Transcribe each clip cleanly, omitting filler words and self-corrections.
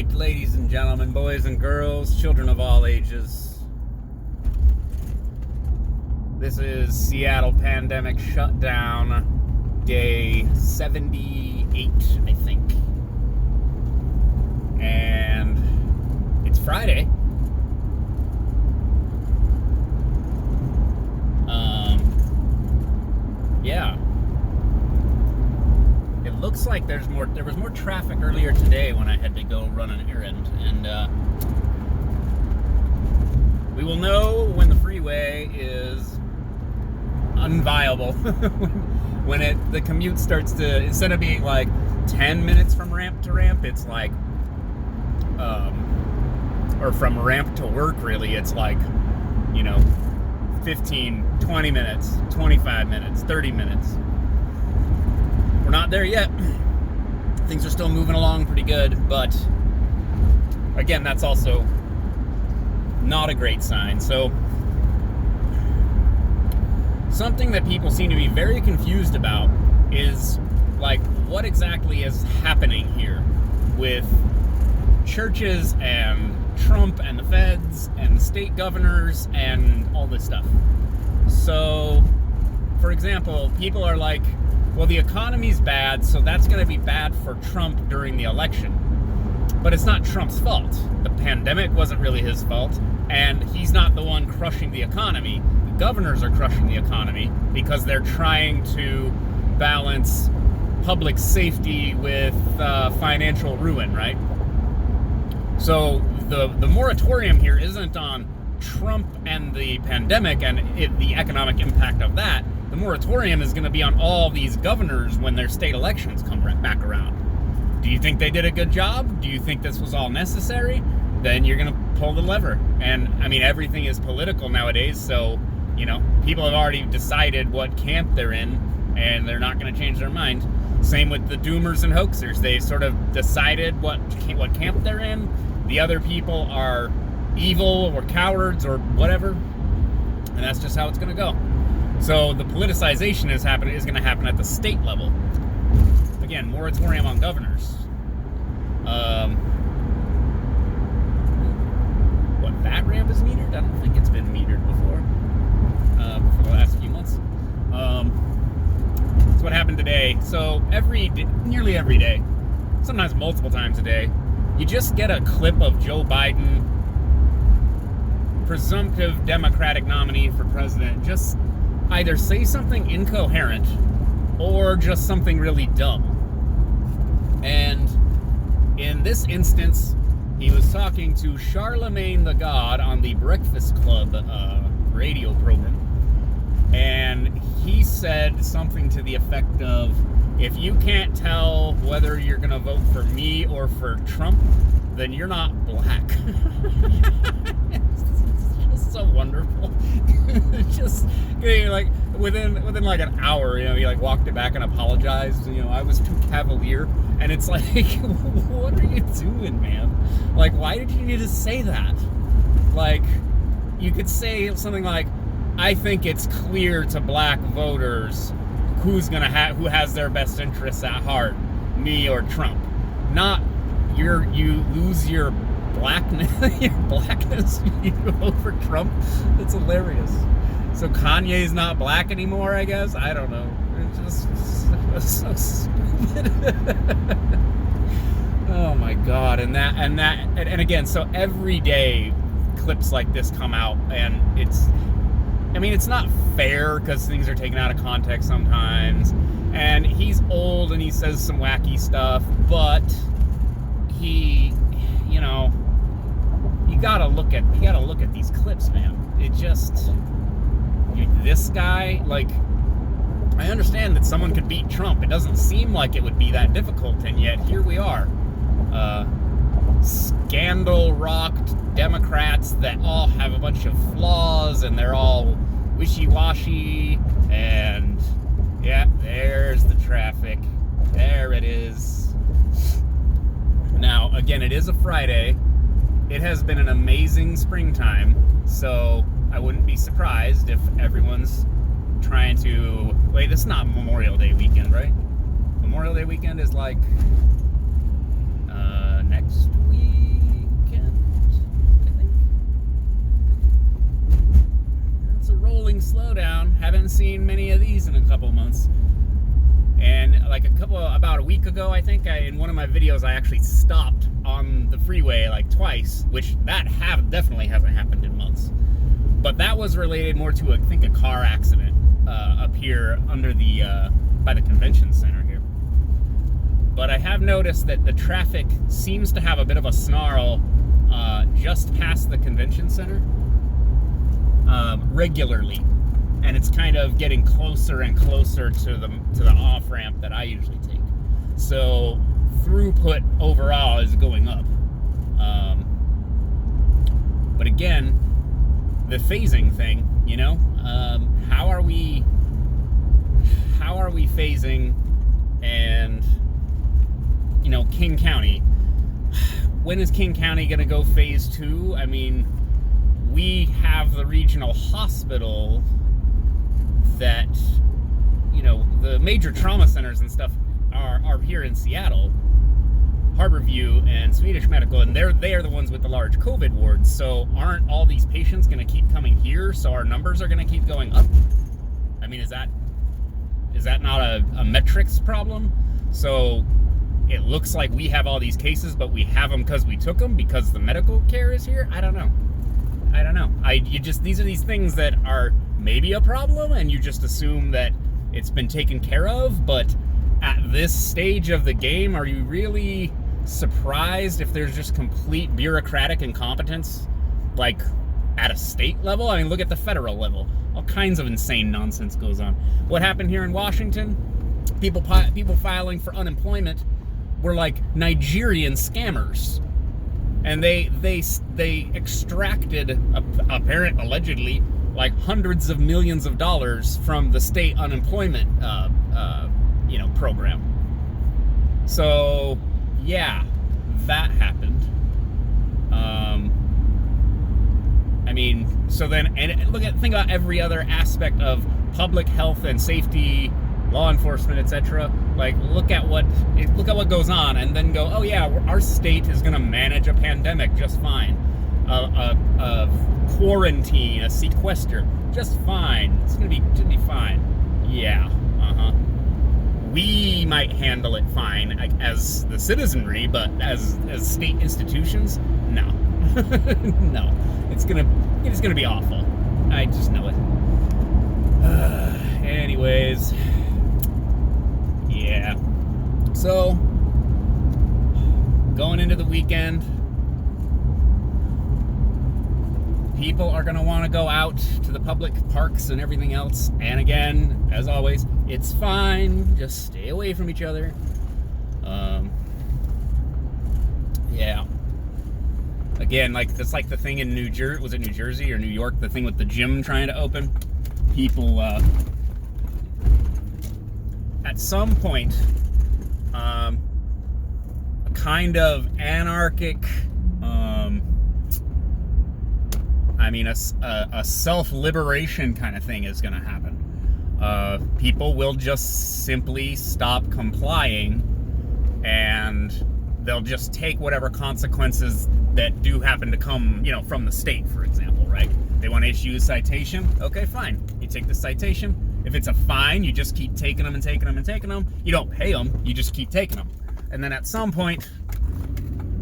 right, ladies and gentlemen, boys and girls, children of all ages. This is Seattle Pandemic Shutdown, day 78, I think. And it's Friday. Yeah. It looks like there was more traffic earlier today when I had to go run an errand, and we will know when the freeway is unviable when the commute starts to, instead of being like 10 minutes from ramp to ramp, it's like or from ramp to work, really, it's like, 15, 20 minutes, 25 minutes, 30 minutes. We're not there yet. Things are still moving along pretty good, but again, that's also not a great sign. So something that people seem to be very confused about is, like, what exactly is happening here with churches and Trump and the feds and the state governors and all this stuff. So, for example, people are like, well, the economy's bad, so that's going to be bad for Trump during the election. But it's not Trump's fault. The pandemic wasn't really his fault, and he's not the one crushing the economy. The governors are crushing the economy because they're trying to balance public safety with financial ruin, right? So the moratorium here isn't on Trump and the pandemic and the economic impact of that. The moratorium is going to be on all these governors when their state elections come back around. Do you think they did a good job? Do you think this was all necessary? Then you're going to pull the lever. And, I mean, everything is political nowadays, so, people have already decided what camp they're in, and they're not going to change their mind. Same with the doomers and hoaxers. They sort of decided what camp they're in. The other people are evil or cowards or whatever, and that's just how it's going to go. So the politicization is going to happen at the state level. Again, moratorium on governors. What, that ramp is metered? I don't think it's been metered before. For the last few months. That's what happened today. So nearly every day, sometimes multiple times a day, you just get a clip of Joe Biden, presumptive Democratic nominee for president, just either say something incoherent or just something really dumb. And in this instance, he was talking to Charlemagne the God on the Breakfast Club radio program. And he said something to the effect of, if you can't tell whether you're going to vote for me or for Trump, then you're not black. It's just so wonderful. Just, like, within like an hour, he like walked it back and apologized. I was too cavalier. And it's like, what are you doing, man? Like, why did you need to say that? Like, you could say something like, I think it's clear to black voters who has their best interests at heart, me or Trump. Not you lose your blackness, you vote for Trump. That's hilarious. So Kanye's not black anymore, I guess. I don't know. It's just so stupid. Oh my God! And again, so every day clips like this come out, and it's not fair because things are taken out of context sometimes. And he's old and he says some wacky stuff, but he, you gotta look at these clips, man. It just, this guy, like, I understand that someone could beat Trump. It doesn't seem like it would be that difficult, and yet here we are. Scandal-rocked Democrats that all have a bunch of flaws, and they're all wishy-washy, and yeah, there's the traffic. There it is. Now, again, it is a Friday. It has been an amazing springtime, so I wouldn't be surprised if everyone's trying to... Wait, this is not Memorial Day weekend, right? Memorial Day weekend is like next week? week ago, I think, in one of my videos, I actually stopped on the freeway like twice, which that definitely hasn't happened in months. But that was related more to, I think, a car accident up here under the by the convention center here. But I have noticed that the traffic seems to have a bit of a snarl just past the convention center regularly, and it's kind of getting closer and closer to the off ramp that I usually take. So throughput overall is going up. But again, the phasing thing, you know, how are we phasing? And, you know, King County, when is King County going to go phase 2? I mean, we have the regional hospital that, you know, the major trauma centers and stuff are here in Seattle, Harborview and Swedish Medical, and they are the ones with the large COVID wards. So aren't all these patients going to keep coming here? So our numbers are going to keep going up? I mean, is that not a metrics problem? So it looks like we have all these cases, but we have them because we took them, because the medical care is here? I don't know. These are these things that are maybe a problem, and you just assume that it's been taken care of. But at this stage of the game, are you really surprised if there's just complete bureaucratic incompetence, like at a state level? I mean, look at the federal level. All kinds of insane nonsense goes on. What happened here in Washington? People filing for unemployment were like Nigerian scammers, and they extracted allegedly like hundreds of millions of dollars from the state unemployment program. So yeah, that happened. I mean, so then, and think about every other aspect of public health and safety, law enforcement, etc. Like, look at what goes on, and then go, oh yeah, our state is going to manage a pandemic just fine. A quarantine, a sequester, just fine. It's gonna be fine. Yeah, we might handle it fine, like, as the citizenry, but as state institutions, no. No, it's gonna be awful. I just know it. Anyways, yeah. So going into the weekend, people are going to want to go out to the public parks and everything else. And again, as always, it's fine. Just stay away from each other. Yeah. Again, like, that's like the thing in New Jersey. Was it New Jersey or New York? The thing with the gym trying to open. People, at some point, a kind of anarchic, a self-liberation kind of thing is going to happen. People will just simply stop complying, and they'll just take whatever consequences that do happen to come, from the state, for example, right? They want to issue a citation. Okay, fine. You take the citation. If it's a fine, you just keep taking them and taking them and taking them. You don't pay them. You just keep taking them. And then at some point,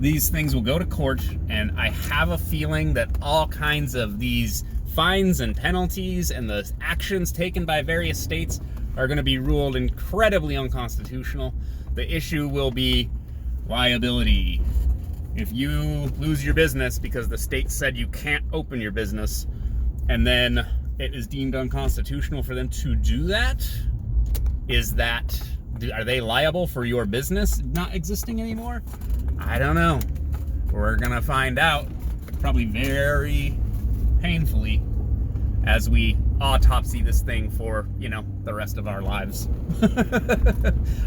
these things will go to court, and I have a feeling that all kinds of these fines and penalties and the actions taken by various states are going to be ruled incredibly unconstitutional. The issue will be liability. If you lose your business because the state said you can't open your business, and then it is deemed unconstitutional for them to do that, are they liable for your business not existing anymore? I don't know. We're gonna find out, probably very painfully, as we autopsy this thing for, the rest of our lives.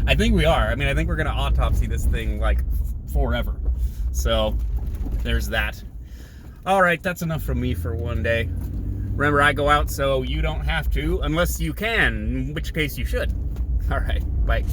I think we are. I think we're gonna autopsy this thing like forever. So there's that. All right, that's enough from me for one day. Remember, I go out so you don't have to, unless you can, in which case you should. All right, bye.